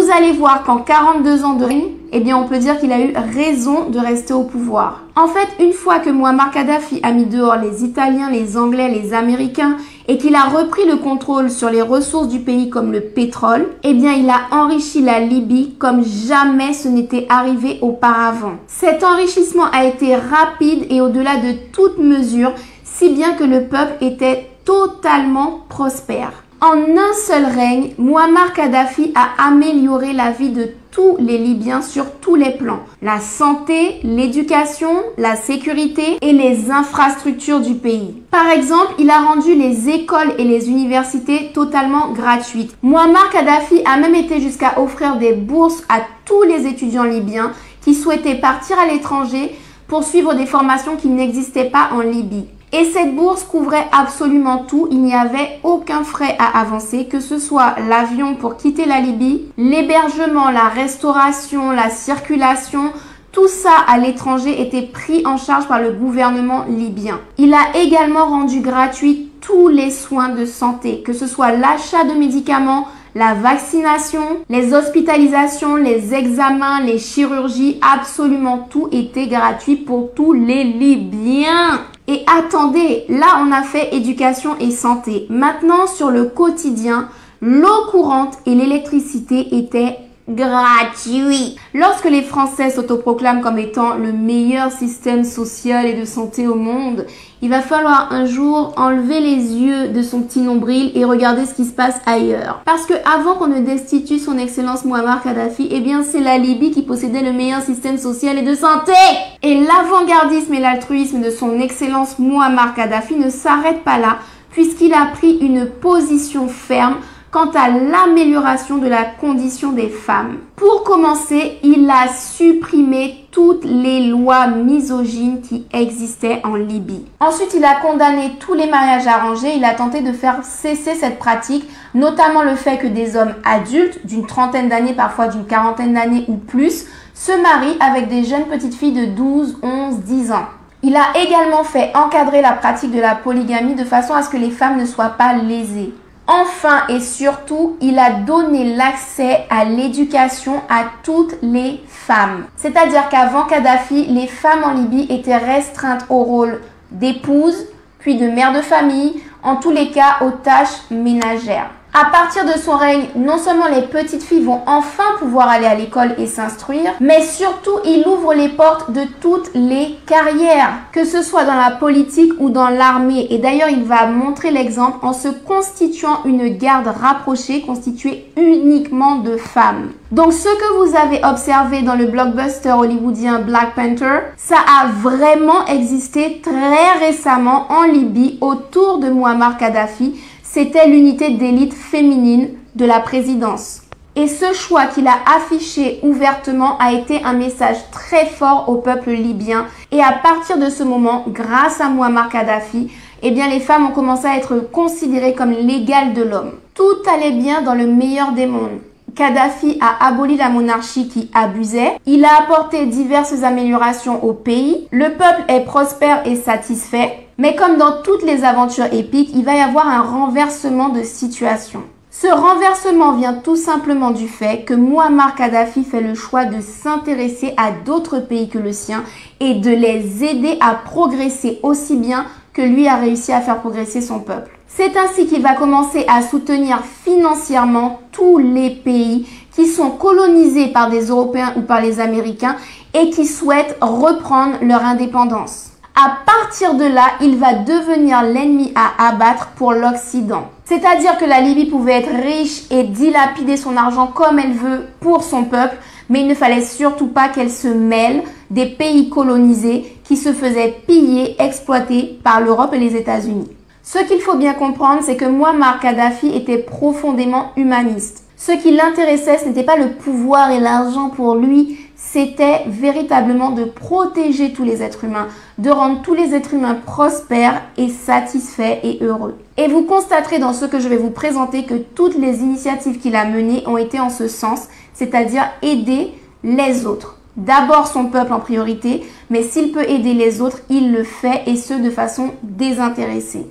vous allez voir qu'en 42 ans de règne, eh bien on peut dire qu'il a eu raison de rester au pouvoir. En fait, une fois que Mouammar Kadhafi a mis dehors les Italiens, les Anglais, les Américains et qu'il a repris le contrôle sur les ressources du pays comme le pétrole, eh bien il a enrichi la Libye comme jamais ce n'était arrivé auparavant. Cet enrichissement a été rapide et au-delà de toute mesure, si bien que le peuple était totalement prospère. En un seul règne, Mouammar Kadhafi a amélioré la vie de tous les Libyens sur tous les plans. La santé, l'éducation, la sécurité et les infrastructures du pays. Par exemple, il a rendu les écoles et les universités totalement gratuites. Mouammar Kadhafi a même été jusqu'à offrir des bourses à tous les étudiants libyens qui souhaitaient partir à l'étranger pour suivre des formations qui n'existaient pas en Libye. Et cette bourse couvrait absolument tout, il n'y avait aucun frais à avancer, que ce soit l'avion pour quitter la Libye, l'hébergement, la restauration, la circulation, tout ça à l'étranger était pris en charge par le gouvernement libyen. Il a également rendu gratuit tous les soins de santé, que ce soit l'achat de médicaments, la vaccination, les hospitalisations, les examens, les chirurgies, absolument tout était gratuit pour tous les Libyens. Et attendez, là on a fait éducation et santé. Maintenant sur le quotidien, l'eau courante et l'électricité étaient gratuits. Lorsque les Français s'autoproclament comme étant le meilleur système social et de santé au monde, il va falloir un jour enlever les yeux de son petit nombril et regarder ce qui se passe ailleurs. Parce que avant qu'on ne destitue son excellence Mouammar Kadhafi, eh bien c'est la Libye qui possédait le meilleur système social et de santé. Et l'avant-gardisme et l'altruisme de son excellence Mouammar Kadhafi ne s'arrêtent pas là, puisqu'il a pris une position ferme quant à l'amélioration de la condition des femmes. Pour commencer, il a supprimé toutes les lois misogynes qui existaient en Libye. Ensuite, il a condamné tous les mariages arrangés. Il a tenté de faire cesser cette pratique, notamment le fait que des hommes adultes, d'une trentaine d'années, parfois d'une quarantaine d'années ou plus, se marient avec des jeunes petites filles de 12, 11, 10 ans. Il a également fait encadrer la pratique de la polygamie de façon à ce que les femmes ne soient pas lésées. Enfin et surtout, il a donné l'accès à l'éducation à toutes les femmes. C'est-à-dire qu'avant Kadhafi, les femmes en Libye étaient restreintes au rôle d'épouse, puis de mère de famille, en tous les cas aux tâches ménagères. À partir de son règne, non seulement les petites filles vont enfin pouvoir aller à l'école et s'instruire, mais surtout il ouvre les portes de toutes les carrières, que ce soit dans la politique ou dans l'armée. Et d'ailleurs, il va montrer l'exemple en se constituant une garde rapprochée constituée uniquement de femmes. Donc ce que vous avez observé dans le blockbuster hollywoodien Black Panther, ça a vraiment existé très récemment en Libye autour de Mouammar Kadhafi. C'était l'unité d'élite féminine de la présidence. Et ce choix qu'il a affiché ouvertement a été un message très fort au peuple libyen. Et à partir de ce moment, grâce à Mouammar Kadhafi, eh bien les femmes ont commencé à être considérées comme l'égale de l'homme. Tout allait bien dans le meilleur des mondes. Kadhafi a aboli la monarchie qui abusait. Il a apporté diverses améliorations au pays. Le peuple est prospère et satisfait. Mais comme dans toutes les aventures épiques, il va y avoir un renversement de situation. Ce renversement vient tout simplement du fait que Mouammar Kadhafi fait le choix de s'intéresser à d'autres pays que le sien et de les aider à progresser aussi bien que lui a réussi à faire progresser son peuple. C'est ainsi qu'il va commencer à soutenir financièrement tous les pays qui sont colonisés par des Européens ou par les Américains et qui souhaitent reprendre leur indépendance. À partir de là, il va devenir l'ennemi à abattre pour l'Occident. C'est-à-dire que la Libye pouvait être riche et dilapider son argent comme elle veut pour son peuple, mais il ne fallait surtout pas qu'elle se mêle des pays colonisés qui se faisaient piller, exploiter par l'Europe et les États-Unis. Ce qu'il faut bien comprendre, c'est que Mouammar Kadhafi était profondément humaniste. Ce qui l'intéressait, ce n'était pas le pouvoir et l'argent pour lui, c'était véritablement de protéger tous les êtres humains, de rendre tous les êtres humains prospères et satisfaits et heureux. Et vous constaterez dans ce que je vais vous présenter que toutes les initiatives qu'il a menées ont été en ce sens, c'est-à-dire aider les autres. D'abord son peuple en priorité, mais s'il peut aider les autres, il le fait et ce de façon désintéressée.